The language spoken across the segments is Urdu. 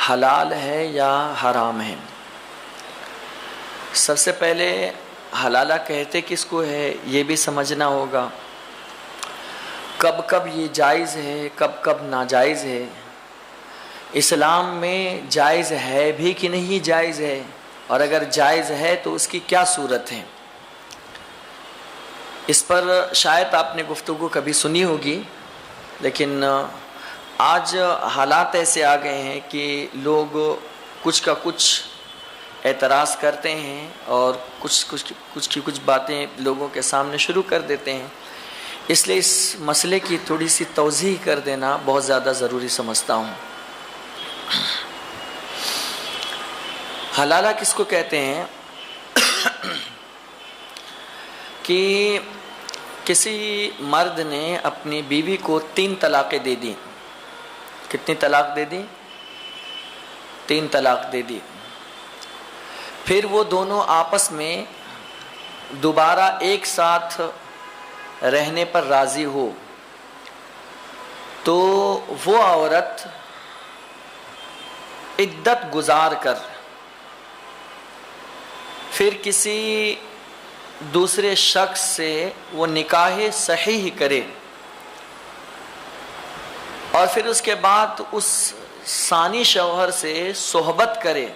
حلال ہے یا حرام ہے؟ سب سے پہلے حلالہ کہتے کس کو ہے یہ بھی سمجھنا ہوگا، کب کب یہ جائز ہے کب کب ناجائز ہے، اسلام میں جائز ہے بھی کہ نہیں جائز ہے، اور اگر جائز ہے تو اس کی کیا صورت ہے۔ اس پر شاید آپ نے گفتگو کبھی سنی ہوگی، لیکن آج حالات ایسے آ گئے ہیں کہ لوگ کچھ کا کچھ اعتراض کرتے ہیں اور کچھ باتیں لوگوں کے سامنے شروع کر دیتے ہیں، اس لیے اس مسئلے کی تھوڑی سی توضیح کر دینا بہت زیادہ ضروری سمجھتا ہوں۔ حلالہ کس کو کہتے ہیں کہ کسی مرد نے اپنی بیوی کو 3 طلاقیں دے دی۔ کتنی طلاق دے دی؟ 3 طلاق دے دی۔ پھر وہ دونوں آپس میں دوبارہ ایک ساتھ رہنے پر راضی ہو تو وہ عورت عدت گزار کر پھر کسی دوسرے شخص سے وہ نکاح صحیح کرے، اور پھر اس کے بعد اس ثانی شوہر سے صحبت کرے،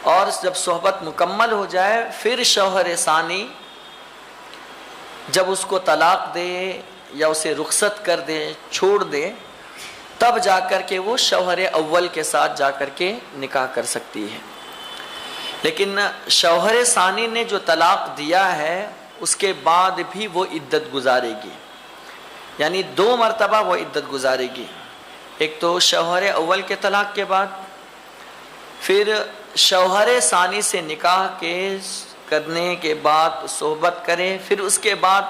اور جب صحبت مکمل ہو جائے پھر شوہر ثانی جب اس کو طلاق دے یا اسے رخصت کر دے، چھوڑ دے، تب جا کر کے وہ شوہر اول کے ساتھ جا کر کے نکاح کر سکتی ہے۔ لیکن شوہر ثانی نے جو طلاق دیا ہے اس کے بعد بھی وہ عدت گزارے گی، یعنی 2 مرتبہ وہ عدت گزارے گی، ایک تو شوہر اول کے طلاق کے بعد، پھر شوہر ثانی سے نکاح کے کرنے کے بعد صحبت کرے، پھر اس کے بعد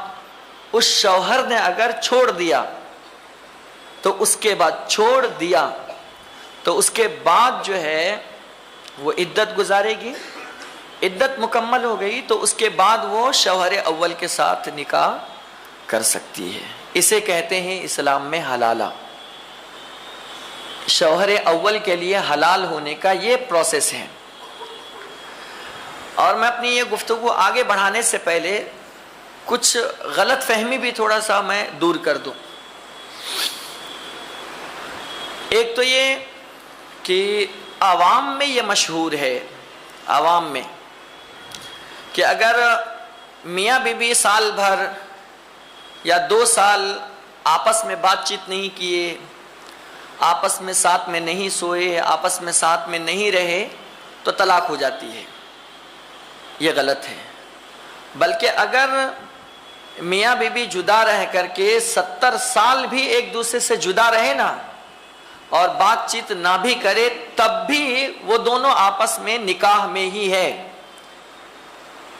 اس شوہر نے اگر چھوڑ دیا تو اس کے بعد چھوڑ دیا تو اس کے بعد جو ہے وہ عدت گزارے گی، عدت مکمل ہو گئی تو اس کے بعد وہ شوہر اول کے ساتھ نکاح کر سکتی ہے۔ اسے کہتے ہیں اسلام میں حلالہ۔ شوہر اول کے لیے حلال ہونے کا یہ پروسیس ہے۔ اور میں اپنی یہ گفتگو آگے بڑھانے سے پہلے کچھ غلط فہمی بھی تھوڑا سا میں دور کر دوں۔ ایک تو یہ کہ عوام میں یہ مشہور ہے، عوام میں، کہ اگر میاں بیوی سال بھر یا 2 سال آپس میں بات چیت نہیں کیے، آپس میں ساتھ میں نہیں سوئے، آپس میں ساتھ میں نہیں رہے تو طلاق ہو جاتی ہے۔ یہ غلط ہے۔ بلکہ اگر میاں بیوی جدا رہ کر کے 70 سال بھی ایک دوسرے سے جدا رہے نا اور بات چیت نہ بھی کرے تب بھی وہ دونوں آپس میں نکاح میں ہی ہے۔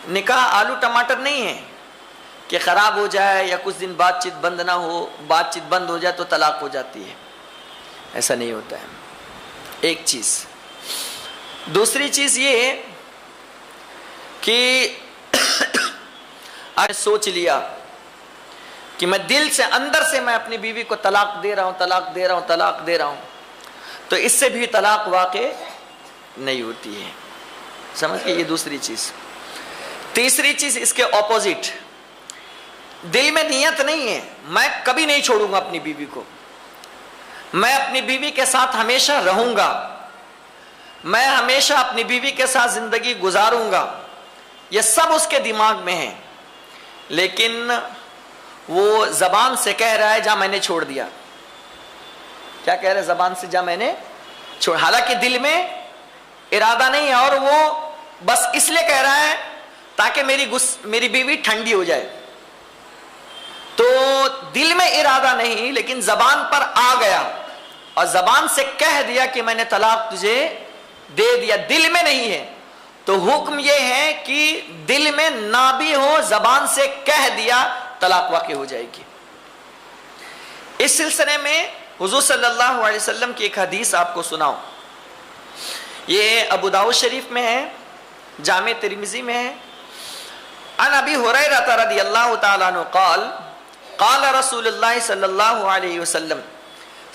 نکاح آلو ٹماٹر نہیں ہے کہ خراب ہو جائے یا کچھ دن بات چیت بند نہ ہو، بات چیت بند ہو جائے تو طلاق ہو جاتی ہے، ایسا نہیں ہوتا ہے۔ ایک چیز۔ دوسری چیز یہ کہ آج سوچ لیا کہ میں دل سے اندر سے میں اپنی بیوی کو طلاق دے رہا ہوں، طلاق دے رہا ہوں، طلاق دے رہا ہوں، تو اس سے بھی طلاق واقع نہیں ہوتی ہے۔ سمجھ گئے؟ یہ دوسری چیز۔ تیسری چیز اس کے اپوزٹ، دل میں نیت نہیں ہے میں کبھی نہیں چھوڑوں گا اپنی بیوی کو، میں اپنی بیوی کے ساتھ ہمیشہ رہوں گا، میں ہمیشہ اپنی بیوی کے ساتھ زندگی گزاروں گا، یہ سب اس کے دماغ میں ہے، لیکن وہ زبان سے کہہ رہا ہے جا میں نے چھوڑ دیا۔ کیا کہہ رہا ہے زبان سے؟ جا میں نے چھوڑ، حالانکہ دل میں ارادہ نہیں ہے، اور وہ بس اس لیے کہہ رہا ہے تاکہ میری بیوی ٹھنڈی ہو جائے۔ تو دل میں ارادہ نہیں لیکن زبان پر آ گیا اور زبان سے کہہ دیا کہ میں نے طلاق تجھے دے دیا، دل میں نہیں ہے، تو حکم یہ ہے کہ دل میں نہ بھی ہو، زبان سے کہہ دیا، طلاق واقع ہو جائے گی۔ اس سلسلے میں حضور صلی اللہ علیہ وسلم کی ایک حدیث آپ کو سناؤں، یہ ابو داؤد شریف میں ہے، جامع ترمذی میں ہے۔ عن ابی ہریرہ رضی اللہ تعالیٰ عنہ قال قال رسول اللہ صلی اللہ علیہ وسلم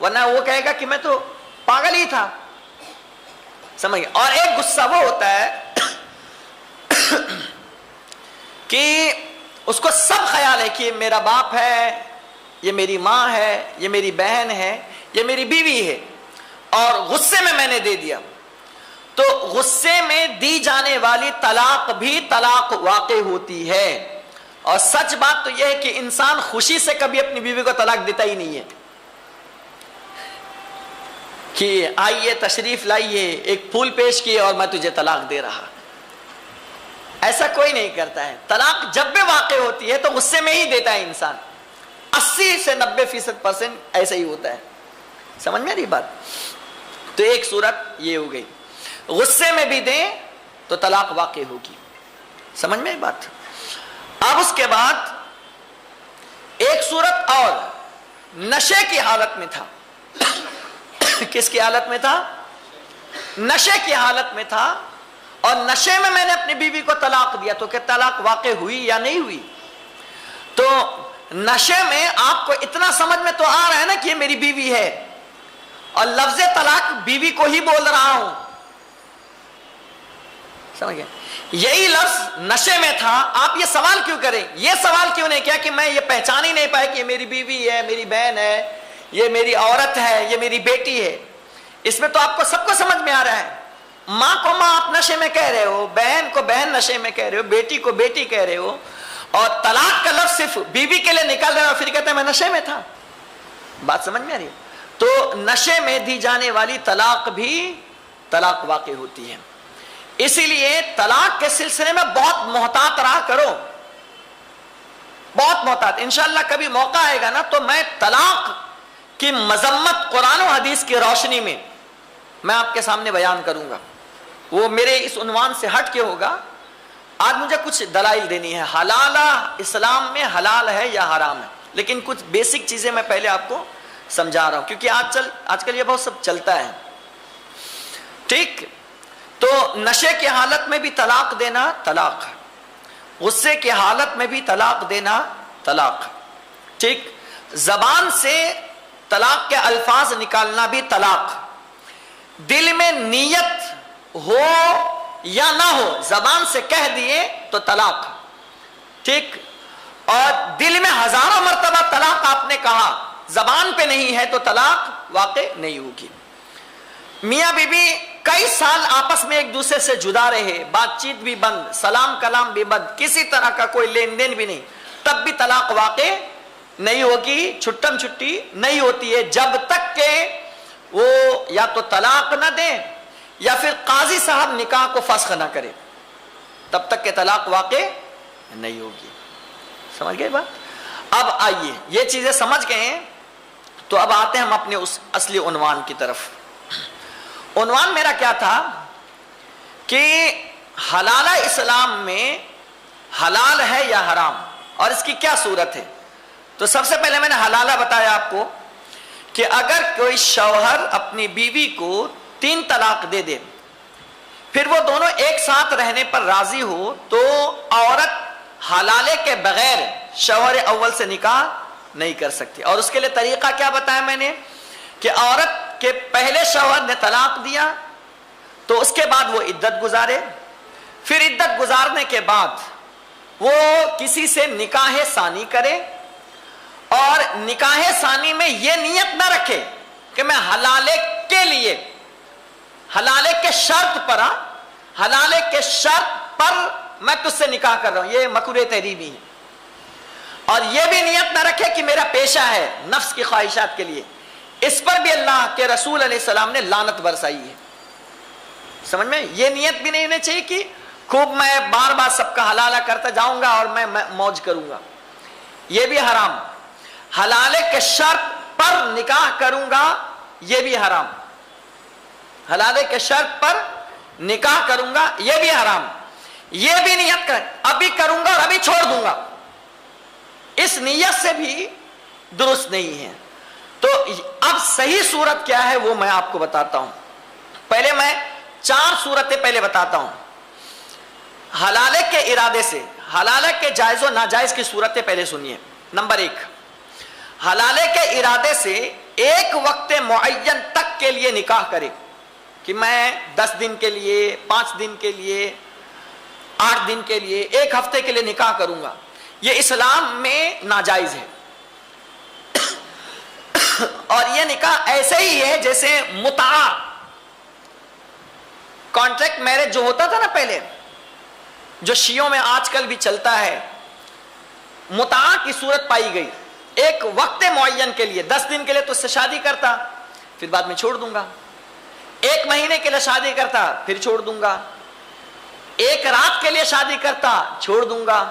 ورنہ وہ کہے گا کہ میں تو پاگل ہی تھا. سمجھ. اور ایک غصہ وہ ہوتا ہے کہ اس کو سب خیال ہے کہ یہ میرا باپ ہے, یہ میری ماں ہے, یہ میری بہن ہے, یہ میری بیوی ہے, اور غصے میں نے دے دیا. تو غصے میں دی جانے والی طلاق بھی طلاق واقع ہوتی ہے. اور سچ بات تو یہ ہے کہ انسان خوشی سے کبھی اپنی بیوی کو طلاق دیتا ہی نہیں ہے کہ آئیے تشریف لائیے, ایک پھول پیش کیے اور میں تجھے طلاق دے رہا. ایسا کوئی نہیں کرتا ہے. طلاق جب بھی واقع ہوتی ہے تو غصے میں ہی دیتا ہے انسان. 80 سے 90% ایسا ہی ہوتا ہے. سمجھ میں آ رہی بات؟ تو ایک صورت یہ ہو گئی, غصے میں بھی دیں تو طلاق واقع ہوگی. سمجھ میں آئی بات؟ اب اس کے بعد ایک صورت اور نشے کی حالت میں تھا. کس کی حالت میں تھا؟ نشے کی حالت میں تھا, اور نشے میں نے اپنی بیوی کو طلاق دیا. تو کیا طلاق واقع ہوئی یا نہیں ہوئی؟ تو نشے میں آپ کو اتنا سمجھ میں تو آ رہا ہے نا کہ یہ میری بیوی ہے, اور لفظ طلاق بیوی کو ہی بول رہا ہوں. سمجھ گئے؟ یہی لفظ نشے میں تھا. آپ یہ سوال کیوں کریں؟ یہ سوال کیوں نہیں کیا کہ میں یہ پہچان ہی نہیں پایا کہ یہ میری بیوی ہے, میری بہن ہے, یہ میری عورت ہے, یہ میری بیٹی ہے. اس میں تو آپ کو سب کو سمجھ میں آ رہا ہے. ماں کو ماں آپ نشے میں کہہ رہے ہو, بہن کو بہن نشے میں کہہ رہے ہو, بیٹی کو بیٹی کہہ رہے ہو, اور طلاق کا لفظ صرف بیوی کے لیے نکال رہے ہو, پھر کہتے ہیں میں نشے میں تھا. بات سمجھ میں آ رہی ہے؟ تو نشے میں دی جانے والی طلاق بھی طلاق واقع ہوتی ہے. اسی لیے طلاق کے سلسلے میں بہت محتاط رہا کرو, بہت محتاط. انشاءاللہ کبھی موقع آئے گا نا تو میں طلاق کی مذمت قرآن و حدیث کی روشنی میں میں آپ کے سامنے بیان کروں گا. وہ میرے اس عنوان سے ہٹ کے ہوگا. آج مجھے کچھ دلائل دینی ہے. حلالہ اسلام میں حلال ہے یا حرام ہے, لیکن کچھ بیسک چیزیں میں پہلے آپ کو سمجھا رہا ہوں, کیونکہ آج کل یہ بہت سب چلتا ہے. ٹھیک؟ تو نشے کی حالت میں بھی طلاق دینا طلاق, غصے کی حالت میں بھی طلاق دینا طلاق. ٹھیک؟ زبان سے طلاق کے الفاظ نکالنا بھی طلاق. دل میں نیت ہو یا نہ ہو, زبان سے کہہ دیے تو طلاق. ٹھیک؟ اور دل میں ہزاروں مرتبہ طلاق آپ نے کہا, زبان پہ نہیں ہے تو طلاق واقع نہیں ہوگی. میاں بیوی کئی سال آپس میں ایک دوسرے سے جدا رہے, بات چیت بھی بند, سلام کلام بھی بند, کسی طرح کا کوئی لین دین بھی نہیں, تب بھی طلاق واقع نہیں ہوگی. چھٹم چھٹی نہیں ہوتی ہے جب تک کہ وہ یا تو طلاق نہ دیں یا پھر قاضی صاحب نکاح کو فسخ نہ کرے, تب تک کہ طلاق واقع نہیں ہوگی. سمجھ گئے بات؟ اب آئیے یہ چیزیں سمجھ گئے ہیں تو اب آتے ہیں ہم اپنے اس اصلی عنوان کی طرف. عنوان میرا کیا تھا کہ حلالہ اسلام میں حلال ہے یا حرام, اور اس کی کیا صورت ہے. تو سب سے پہلے میں نے حلالہ بتایا آپ کو کہ اگر کوئی شوہر اپنی بیوی کو 3 طلاق دے دے, پھر وہ دونوں ایک ساتھ رہنے پر راضی ہو, تو عورت حلالے کے بغیر شوہر اول سے نکاح نہیں کر سکتی. اور اس کے لیے طریقہ کیا بتایا میں نے کہ عورت کے پہلے شوہر نے طلاق دیا تو اس کے بعد وہ عدت گزارے, پھر عدت گزارنے کے بعد وہ کسی سے نکاح ثانی کرے, اور نکاح ثانی میں یہ نیت نہ رکھے کہ میں حلالے کے لیے, حلالے کے شرط پر, حلالے کے شرط پر میں تجھ سے نکاح کر رہا ہوں, یہ مکروہ تحریمی ہے. اور یہ بھی نیت نہ رکھے کہ میرا پیشہ ہے نفس کی خواہشات کے لیے. اس پر بھی اللہ کے رسول علیہ السلام نے لعنت برسائی ہے. سمجھ میں؟ یہ نیت بھی نہیں ہونی چاہیے کہ خوب میں بار بار سب کا حلالہ کرتا جاؤں گا اور میں موج کروں گا, یہ بھی حرام. حلالے کے شرط پر نکاح کروں گا, یہ بھی حرام. حلالے کے شرط پر نکاح کروں گا, یہ بھی حرام. یہ بھی نیت کر ابھی کروں گا اور ابھی چھوڑ دوں گا, اس نیت سے بھی درست نہیں ہے. تو اب صحیح صورت کیا ہے وہ میں آپ کو بتاتا ہوں. پہلے میں 4 صورتیں پہلے بتاتا ہوں. حلالے کے ارادے سے, حلالے کے جائز و ناجائز کی صورتیں پہلے سنیے. نمبر 1, حلالے کے ارادے سے ایک وقت معین تک کے لیے نکاح کرے کہ میں 10 دن کے لیے، 5 دن کے لیے، 8 دن کے لیے، 1 ہفتے کے لیے نکاح کروں گا، یہ اسلام میں ناجائز ہے۔ اور یہ نکاح ایسے ہی ہے جیسے متعہ، کانٹریکٹ میرج جو ہوتا تھا نا پہلے، جو شیعوں میں آج کل بھی چلتا ہے، متعہ کی صورت پائی گئی۔ ایک وقت معین کے لیے 10 دن کے لیے تو اس سے شادی کرتا، پھر بعد میں چھوڑ دوں گا، 1 مہینے کے لیے شادی کرتا، پھر چھوڑ دوں گا، 1 رات کے لیے شادی کرتا، چھوڑ دوں گا،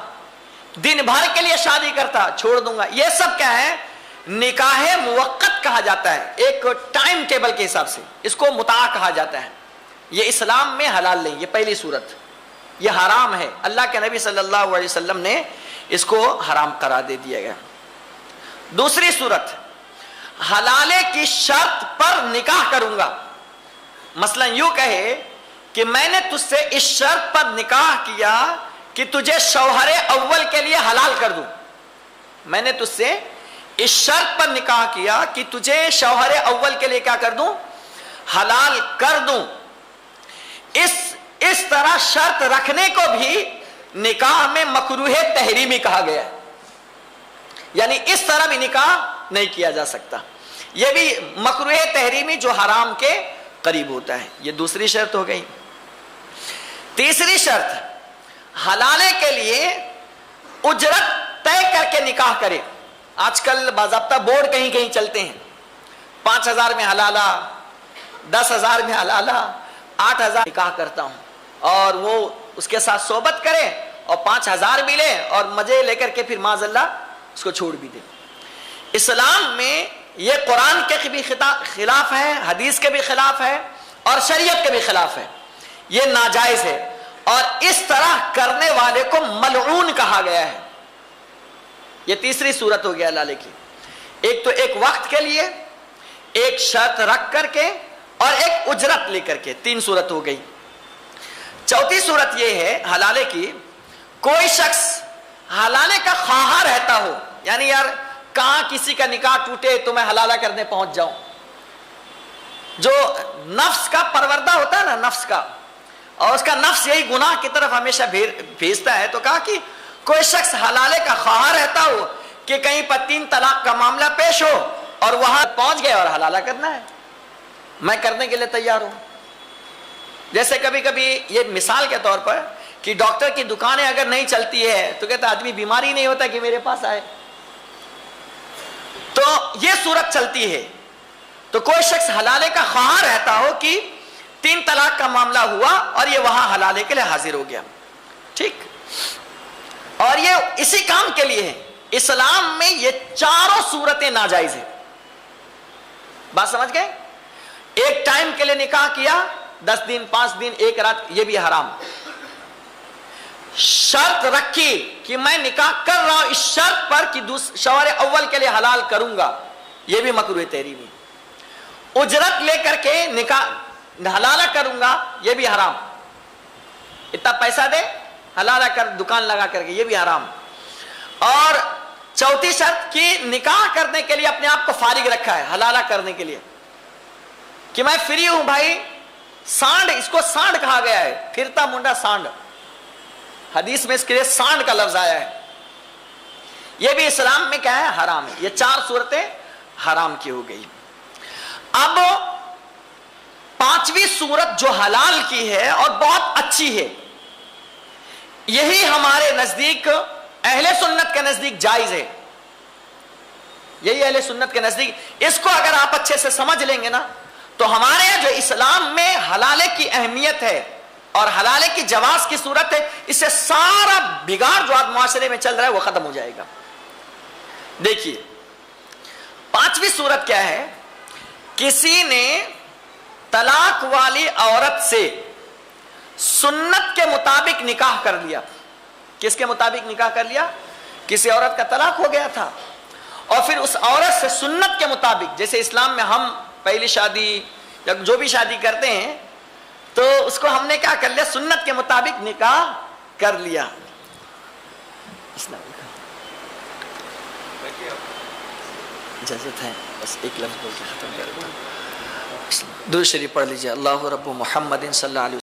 دن بھر کے لیے شادی کرتا، چھوڑ دوں گا۔ یہ سب کیا ہے؟ نکاح موقت کہا جاتا ہے، ایک ٹائم ٹیبل کے حساب سے، اس کو متعہ کہا جاتا ہے۔ یہ اسلام میں حلال نہیں، یہ پہلی صورت، یہ حرام ہے، اللہ کے نبی صلی اللہ علیہ وسلم نے اس کو حرام قرار دے دیا گیا۔ دوسری صورت، حلالے کی شرط پر نکاح کروں گا، مثلا یوں کہے کہ میں نے تجھ سے اس شرط پر نکاح کیا کہ تجھے شوہر اول کے لیے حلال کر دوں، میں نے تجھ سے اس شرط پر نکاح کیا کہ تجھے شوہر اول کے لیے کیا کر دوں؟ حلال کر دوں۔ اس طرح شرط رکھنے کو بھی نکاح میں مکروہ تحریمی کہا گیا ہے، یعنی اس طرح بھی نکاح نہیں کیا جا سکتا، یہ بھی مکروہ تحریمی جو حرام کے قریب ہوتا ہے۔ یہ دوسری شرط ہو گئی۔ تیسری شرط، حلالے کے لیے اجرت طے کر کے نکاح کرے۔ آج کل باضابطہ بورڈ کہیں کہیں چلتے ہیں، 5000 میں حلالہ، 10,000 میں حلالہ، 8,000 نکاح کرتا ہوں، اور وہ اس کے ساتھ صحبت کرے اور 5,000 بھی لے اور مزے لے کر کے پھر معاذ اللہ اس کو چھوڑ بھی دے۔ اسلام میں یہ قرآن کے بھی خلاف ہے، حدیث کے بھی خلاف ہے، اور شریعت کے بھی خلاف ہے، یہ ناجائز ہے، اور اس طرح کرنے والے کو ملعون کہا گیا ہے۔ یہ تیسری صورت ہو گیا حلالے کی، ایک تو ایک وقت کے لیے، ایک شرط رکھ کر کے، اور ایک اجرت لے کر کے، 3 صورت ہو گئی۔ چوتھی صورت یہ ہے حلالے کی، کوئی شخص حلالے کا خواہاں رہتا ہو، یعنی یار کہاں کسی کا نکاح ٹوٹے تو میں حلالہ کرنے پہنچ جاؤں، جو نفس کا پروردہ ہوتا ہے نا، نفس کا، اور اس کا نفس یہی گناہ کی طرف ہمیشہ بھیجتا ہے، تو کہا کہ کوئی شخص حلالے کا خواہاں رہتا ہو کہ کہیں پر 3 طلاق کا معاملہ پیش ہو اور وہاں پہنچ گئے اور حلالہ کرنا ہے، میں کرنے کے لیے تیار ہوں۔ جیسے کبھی کبھی یہ مثال کے طور پر کہ ڈاکٹر کی دکانیں اگر نہیں چلتی ہے تو کہتا آدمی بیماری نہیں ہوتا کہ میرے پاس آئے، تو یہ صورت چلتی ہے۔ تو کوئی شخص حلالے کا خواہاں رہتا ہو کہ 3 طلاق کا معاملہ ہوا اور یہ وہاں حلالے کے لیے حاضر ہو گیا، ٹھیک، اور یہ اسی کام کے لیے ہے۔ اسلام میں یہ 4 صورتیں ناجائز ہیں، بات سمجھ گئے؟ ایک ٹائم کے لیے نکاح کیا، 10 دن، 5 دن، 1 رات، یہ بھی حرام۔ شرط رکھی کہ میں نکاح کر رہا ہوں اس شرط پر کہ شوہر اول کے لیے حلال کروں گا، یہ بھی مکروہ تحریمی۔ اجرت لے کر کے نکاح حلالہ کروں گا، یہ بھی حرام، اتنا پیسہ دے حلالہ کر، دکان لگا کر کے، یہ بھی حرام۔ اور چوتھی شرط کہ نکاح کرنے کے لیے اپنے آپ کو فارغ رکھا ہے، حلالہ کرنے کے لیے، کہ میں فری ہوں بھائی، سانڈ، اس کو سانڈ کہا گیا ہے، پھرتا منڈا سانڈ، حدیث میں اس کے لیے سانڈ کا لفظ آیا ہے، یہ بھی اسلام میں کیا ہے؟ حرام ہے۔ یہ 4 صورتیں حرام کی ہو گئی۔ اب 5ویں صورت جو حلال کی ہے اور بہت اچھی ہے، یہی ہمارے نزدیک، اہل سنت کے نزدیک جائز ہے، یہی اہل سنت کے نزدیک، اس کو اگر آپ اچھے سے سمجھ لیں گے نا تو ہمارے یہاں جو اسلام میں حلالے کی اہمیت ہے اور حلالے کی جواز کی صورت ہے، اس سے سارا بگاڑ جو آج معاشرے میں چل رہا ہے وہ ختم ہو جائے گا۔ دیکھیے 5ویں صورت کیا ہے؟ کسی نے طلاق والی عورت سے سنت کے مطابق نکاح کر لیا۔ کس کے مطابق نکاح کر لیا؟ کسی عورت کا طلاق ہو گیا تھا اور پھر اس عورت سے سنت کے مطابق، جیسے اسلام میں ہم پہلی شادی یا جو بھی شادی کرتے ہیں تو اس کو ہم نے کیا کر لیا؟ سنت کے مطابق نکاح کر لیا۔ اجازت ہے بس ایک لفظ بول کے ختم کر دیتا ہوں. درود شریف پڑھ لیجیے. اللہ رب محمد صلی اللہ علیہ